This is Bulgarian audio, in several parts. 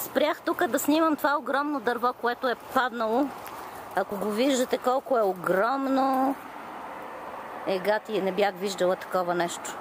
Спрях тук да снимам това огромно дърво, което е паднало. Ако го виждате колко е огромно, гати, не бях виждала такова нещо.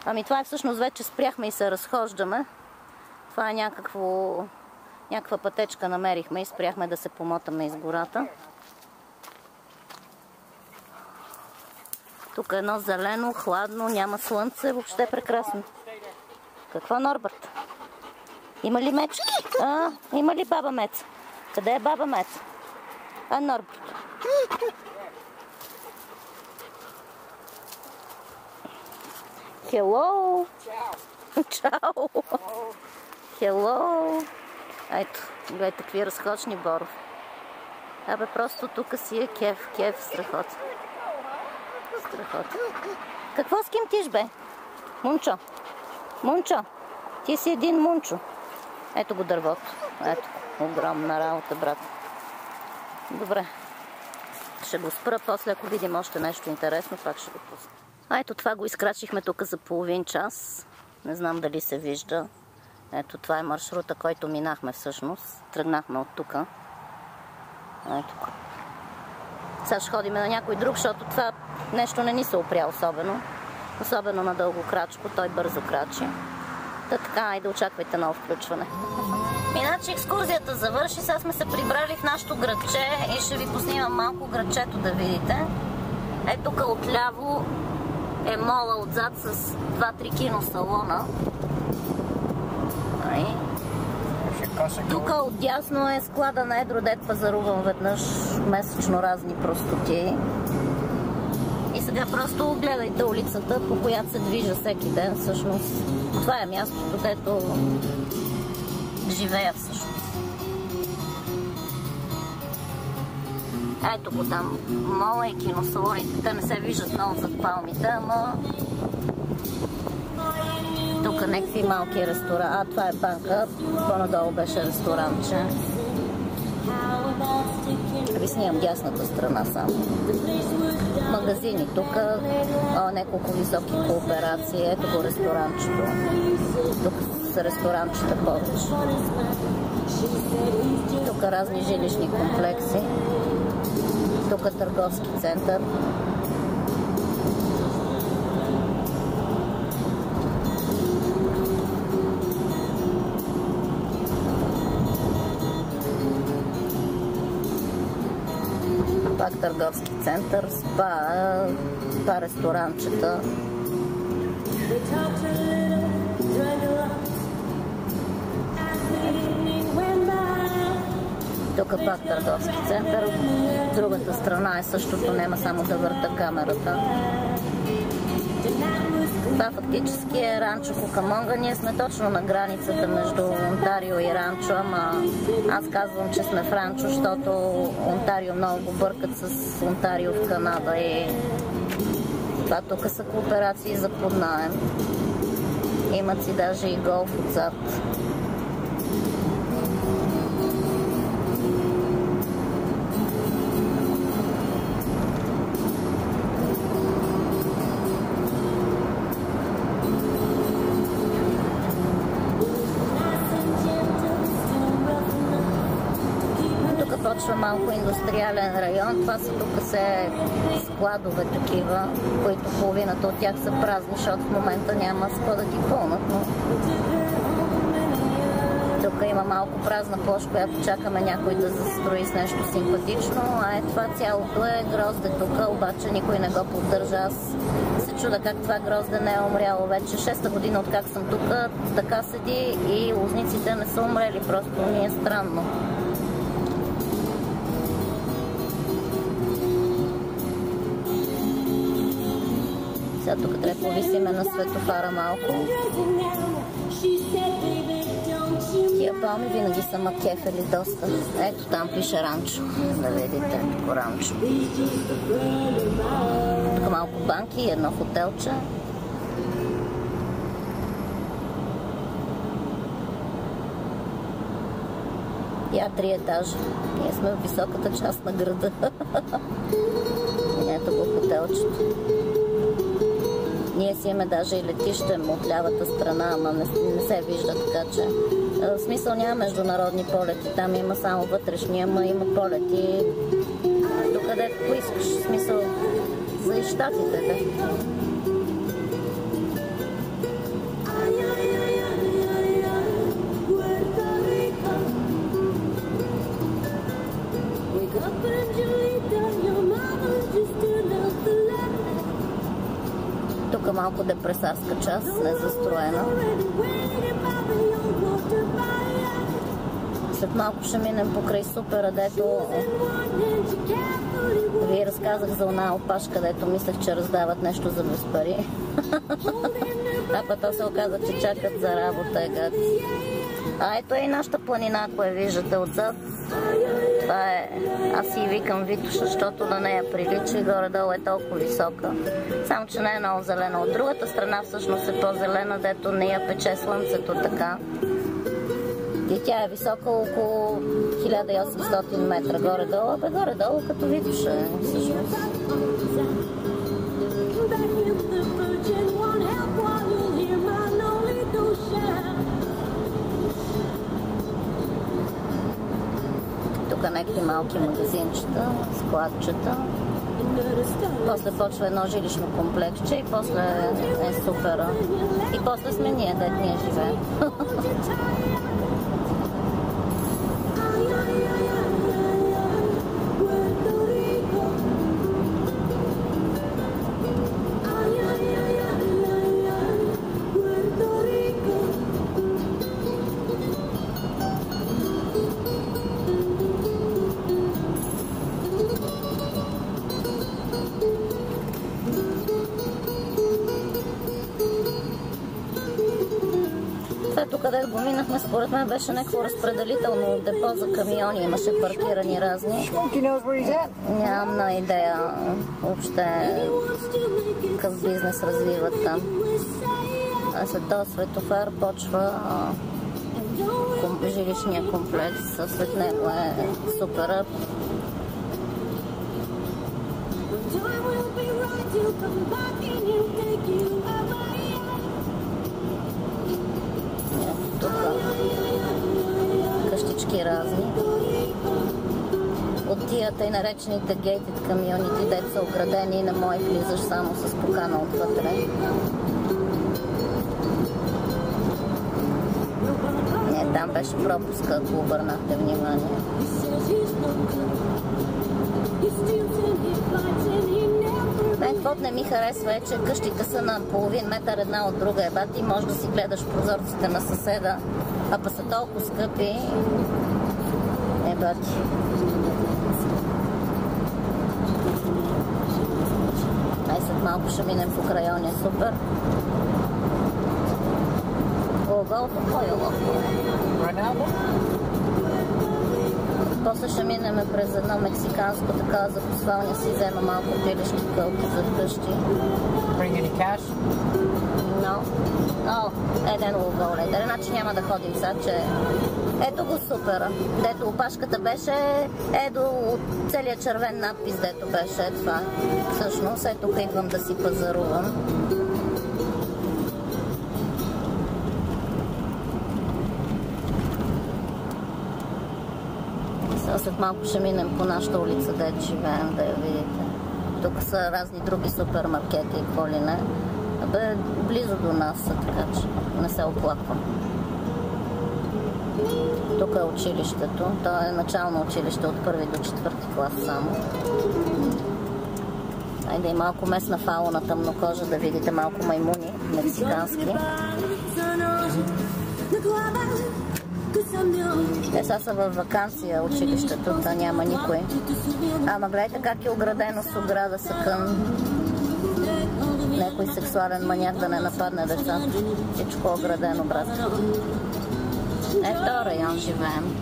Ами това е всъщност вече спряхме и се разхождаме. Това е някаква пътечка намерихме и спряхме да се помотаме из гората. Тук е едно зелено, хладно, няма слънце, въобще е прекрасно. Какво, Норбърт? Има ли мечки? Има ли баба Мец? Къде е баба Мец? Норбърт. Хело! Чао! Хело! Ето, гледайте какви разкочни борови. Абе, просто тук си е кеф, страхота. Страхота. Какво скимтиш, бе? Мунчо! Мунчо! Ти си един мунчо. Ето го дървото. Ето, огромна работа, брат. Добре. Ще го спра, после ако видим още нещо интересно, пак ще го пусна. Ето това го изкрачихме тук за половин час. Не знам дали се вижда. Ето това е маршрута, който минахме всъщност. Тръгнахме от тук. Ето. Сега ще ходим на някой друг, защото това нещо не ни се опря особено. Особено на дълго крачко, той бързо крачи. Така, айде очаквайте ново включване. Иначе екскурзията завърши, сега сме се прибрали в нашото градче и ще ви поснимам малко градчето да видите. Ето тук отляво е мола отзад с 2-3 киносалона. Тук отдясно е склада на Едро, дет пазарувам веднъж месечно разни простоти. И сега просто гледайте улицата, по която се движа всеки ден. Всъщност това е мястото, дето живея всъщност. Ето го там, мола и киносалоните. Те не се виждат много зад палмите, ама тук някакви малки ресторанти. Това е банка, по-надолу беше ресторантче. Ви снимам дясната страна само. Магазини тук, няколко високи кооперации. Ето го ресторанчето. Тук са ресторантчета повече. Тук разни жилищни комплекси. Тук е търговски център. Пак търговски център, спа ресторанчета. Тук пак търговски център. Другата страна е същото, няма само да върта камерата. Това фактически е ранчо Кукамонга. Ние сме точно на границата между Онтарио и ранчо, ама аз казвам, че сме в ранчо, защото Онтарио много го бъркат с Онтарио в Канада и това тук са кооперации за поднаем. Имат си даже и голф отзад. Почва малко индустриален район. Това са тук се складове такива, които половината от тях са празни, защото в момента няма с какво да ги пълнат. Но тук има малко празна площ, която чакаме някой да застрои с нещо симпатично. А това цялото е грозде тук, обаче никой не го поддържа. Аз се чуда как това грозде не е умряло вече. 6-та година от как съм тук, така седи и лозниците не са умрели. Просто ми е странно. Сега тук трябва да повисиме на светофара малко. Тия палми винаги са ма кефели доста. Ето там пише ранчо. Да видите, тук ранчо. Тук малко банки и едно хотелче. Я 3 етажа. Ние сме в високата част на града. Ето го хотелчето. Ние си имаме даже и летище от лявата страна, ама не се вижда, така че в смисъл няма международни полети, там има само вътрешни, ама има полети докъдето поискаш, в смисъл за и щатите, да. Тук малко депресарска част, незастроена. След малко ще минем покрай Супера, дето ви разказах за една опашка, дето мислех, че раздават нещо за без пари. А пък се оказа, че чакат за работа. А ето е и нашата планина, ако я виждате отзад. Това е, аз си викам Витоша, защото на нея прилича и горе-долу е толкова висока. Само, че не е много зелена. От другата страна всъщност е по-зелена, дето не я пече слънцето така. И тя е висока около 1800 метра горе-долу, бе горе-долу като Витоша е всъщност. Тук някакви малки магазинчета, складчета. После почва едно жилищно комплексче и после е Супера. И после сме ние, дет ние живеем. Тук, където го минахме, според мен беше някакво разпределително депо за камиони. Имаше паркирани разни. Нямам на идея въобще какъв бизнес развиват там. А след този светофар почва жилищния комплекс. След него е Супера. Тук къщички разни. От тия тъй наречените gated community, дето са оградени и не може влизаш само с покана отвътре. Не, там беше пропуска, ако обърнахте внимание. Каквото не ми харесва е, че къщите са на половин метър една от друга, ебати, и може да си гледаш прозорците на съседа, а па са толкова скъпи, ебати. Ай, след малко ще минем по крайония Супер. Голото поело. После ще минем през едно мексиканско така за посвалня си взема малко пилешки кълки за къщи. Bring any cash? No. Еден логоледър, значи няма да ходим сега, че... Ето го Супера, дето опашката беше, ето от целият червен надпис, дето беше това. Всъщност, ето идвам да си пазарувам. След малко ще минем по нашата улица, дето живеем, да я видите. Тук са разни други супермаркети и какво ли не. Абе, близо до нас са, така че не се оплаквам. Тук е училището. То е начално училище от 1 до 4 клас само. Айде и малко местна фауна, тъмнокожа, да видите малко маймуни, мексикански. Те сега са във вакансия училището, да няма никой. Ама гледайте как е оградено с ограда съкън. Некой сексуален маняк да не нападне деца. Всичко оградено, брат. Е, в този район живеем.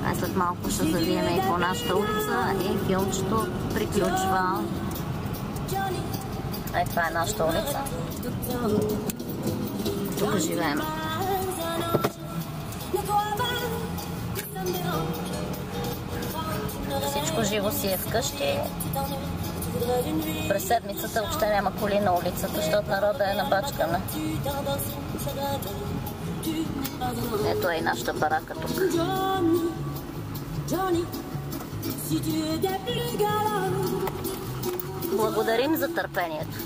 А след малко ще завием и по нашата улица и филмчето приключва. Ей, това е нашата улица. Тук живеем. Всичко живо си е вкъщи. През седмицата въобще няма коли на улицата, защото народа е набачкана. Ето е и нашата барака тук. Благодарим за търпението.